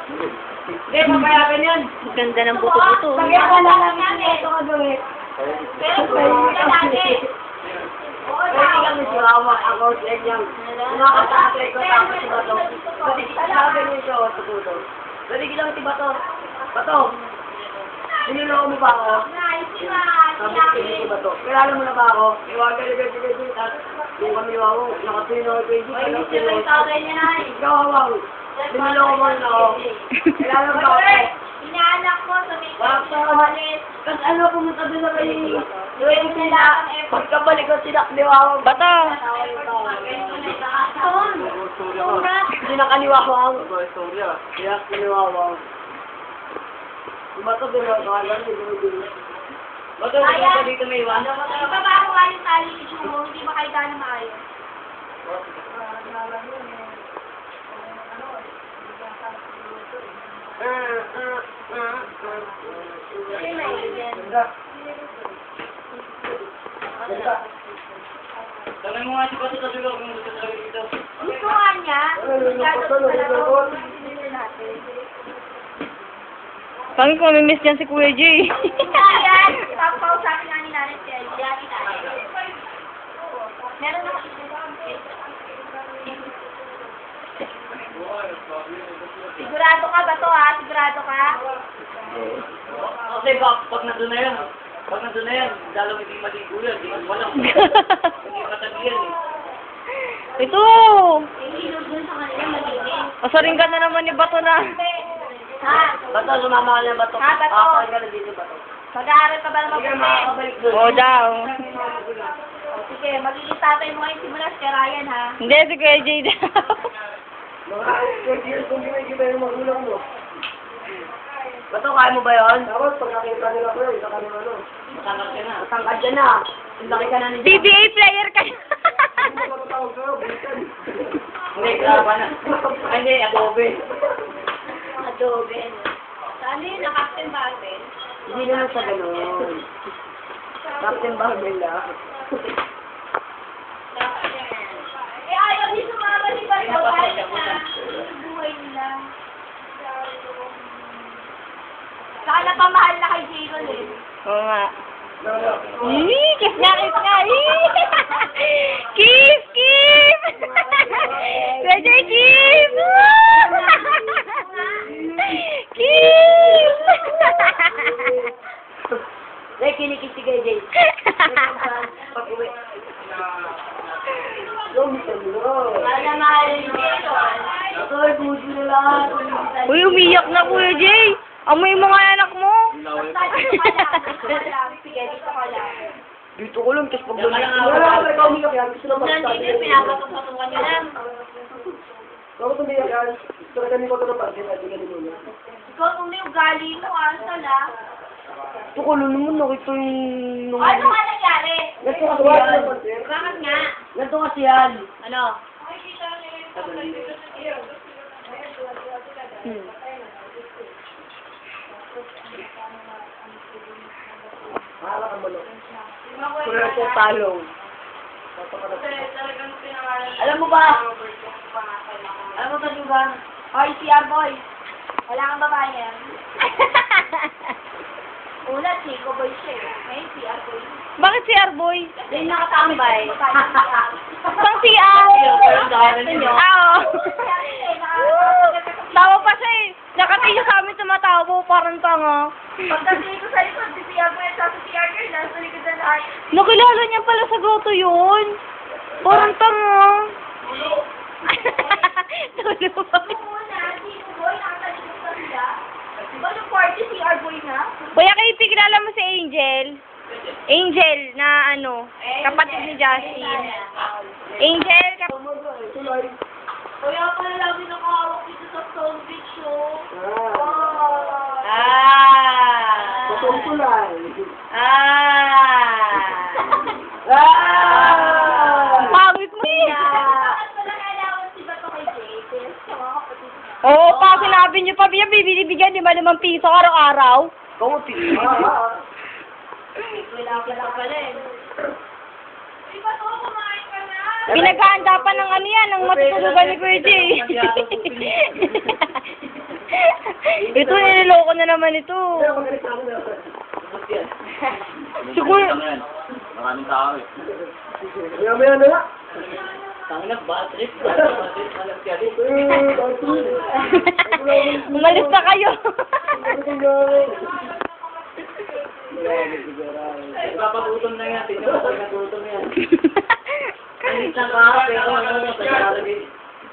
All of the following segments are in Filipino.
Hindi, mapayagan yan. Ang ganda ng buto-buto. Pagyakan na lang yan eh. Ito ka gawin. Pero kung hindi natin. Hindi kami surawa. Ako, yan yan. Nakakatapay ko tapos si Bato. Sabi niyo siya, tututo. Dali lang si Bato. Bato. Siniloko mo ba ako? Sabi si Bato. Kilala mo na ba ako? Iwaga na gano'n. Yung kami wawo. Nakatuloy ako kay Jika. Ay, gusto mo yung tatay niya na eh. Ikaw wawo. Siniloko mo na ako. Kilala mo ba ako? Inaanak ko sa may kawalit. Kasi ano, pumunta doon na kayo. Yung sila, pagkabalik ko sila, liwawang. Bata! Hindi na kaliwawang. Kaya kaliwawang. Bato doon na kalan, Bato doon na dito may iwan. Ibabago nga yung tali issue mo, hindi ba kayo gano'ng maayos? Tangan mo nga si Bato sa dulo kung gusto talaga dito. Gusto nga niya, gano'n pala natin. Kami ko mamimiss dyan si Kuya J. Ayan, tapos kausapin nga ni nanay si Elsie. Meron ako sigurado ka ba to ha? Sigurado ka? Kasi pag nandun na yan, dalawang hindi maligo yan, di wala. Hindi matagiyan eh. Ito! Hinod dun sa kanila malinis. Pasaring ka na naman ni Bato na. Ha? Bato, sumama ka na Bato. Ha, Bato? Kakain ka na dito, Bato. Mag-aaral ka ba naman Sige, kasi? makakabalik doon. Oo daw. Sige, magiging tatay mo ngayon simula si Ryan ha? Hindi, si Kuya J daw. Mga 20 years kung ginagawa yung magulang mo. Bato, kaya mo ba yun? Tapos, pagkakita nila ko yun, sa kanila ano. Matangkad ka na. Matangkad ka na. Ang laki ka na ni Jack. PBA player ka na. Hindi, graba na. Ay, hindi, adobe. Adobe. Saan yun? Na Captain Barben? Hindi naman sa ganun. Captain Barbell lang. Eh, ayaw din sumama ni Barben. Ayaw na. Buhay nila. Saka napamahal na kay Jason eh. Oo nga. Kiss nga, kiss nga. Kiss, kiss! Kuya J, kiss! Kiss! Ay, kinikis si kay Jay. Pag-uwi. Wala mahal ni Jason. Ito ay puso na lahat. Uy, umiyak na Kuya J. Amoy mo nga anak mo. Basta dito ka lang. Sige, dito ka lang. Dito ko lang, tapos pag bumalik ko. Wala, ikaw umiyak yan. Gusto na Nandito yung pinapatutukan niyo lang. Ako tumiyak yan. Gusto ka ganin ko ito ng pagkin. Hindi ka din muna. Ikaw kung may ugali mo, asal ah. Ito ko lang naman, nakita yung... Ano nga nangyari? Ganito kasi yan. Bakit nga? Ganito kasi yan. Ano? Mahala ka mo, no? Pura po talong. Alam mo ba? Alam mo ba, Dugan? Hoy, CR boy. Wala kang babae yan. Una, Chico boy siya eh. Ngayon, CR boy. Bakit si Arboy? Yung nakatambay. Pang si Ar. Oo. Tawa pa siya eh. Nakatingin sa amin tumatawa, parang tanga. Pagdating ko sa likod, si CR boy at sa CR girl, nasa likod na lahat. Nakilala niya pala sa grotto yun. Parang tanga. Tulog. Una, Chico boy, nakatalikod sa sila. Diba yung party CR boy na? Kuya Kaiti, kilala mo si Angel? Angel na ano, kapatid ni Justin. Angel, Kaya pala lagi nakahawak dito sa Stone Beach, oh. Tutong kulay. Pangit mo eh. Bakit pala kailangan si Bato kay Jay? Kaya sa mga kapatid niya. Oo, pa sinabi niyo pa, bibigyan di ba 5 piso araw-araw? Kauti. Wala pala eh. Di ba to, kumain ka na? Pinaghahanda pa ng ano yan, ng matutulugan ni Kuya J. Ito, niloloko na naman ito. Pero magalit ako na. Siguro, Maraming tao eh. Maya na nga. Tanginag ba? Trip? umalis na kayo. Ipapagutom na yan. Tingnan mo kung nagutom yan. Ang isang kahap eh.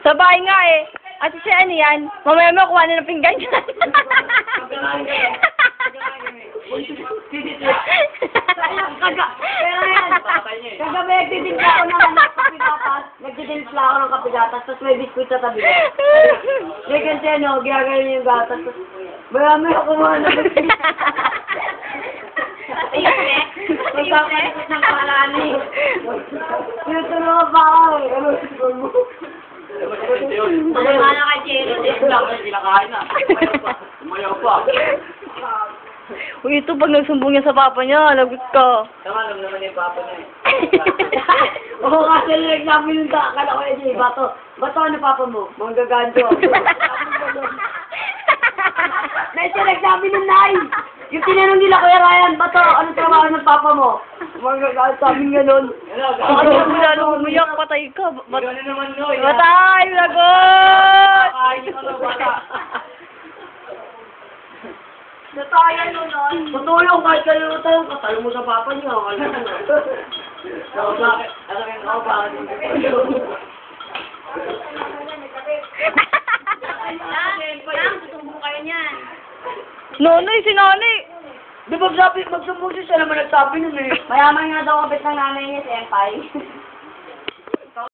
Sa bahay nga eh. At si ano yan? Mamaya mo kuha na ng pinggan yan. Kagabi, nagtitimpla ako ng kapigatas. Nagtitimpla ako ng kapigatas, tapos may biskuit sa tabi. May kasi ano, ginagawa niya yung gatas. Tapos, marami ako mga biskuit. Magkakalikot ng parani. Tinutulungan pa ako eh. Ano, siguro mo? Ano na kay Jerry? Pinakain na. Umayaw pa. Uy, ito pag nagsumbong niya sa papa niya, lagot ka. Tama, alam naman yung papa niya eh. Oo, kasi nagsabi nung akala ko yun, bato. Bato, ano papa mo? Manggaganto. May nagsabi nung nai. Yung tinanong nila, Kuya Ryan, bato, ano trabaho ng papa mo? Manggaganto, sabi nga nun. Bakit mo lalo umiyak, patay ka. Gano'n naman no. Patay, lagot! Kain yung ano, bata. Totoo yan nun. Tutulong kahit kayo tayo, katalo mo sa papa niya. So, bakit? Alam mo, ako bakit? Lang, tutumbo kayo niyan. Nonoy, si Nonoy. Di ba sabi, magsumbong siya naman nagsabi nun eh. Mayaman nga daw kapit ng nanay niya si Empay.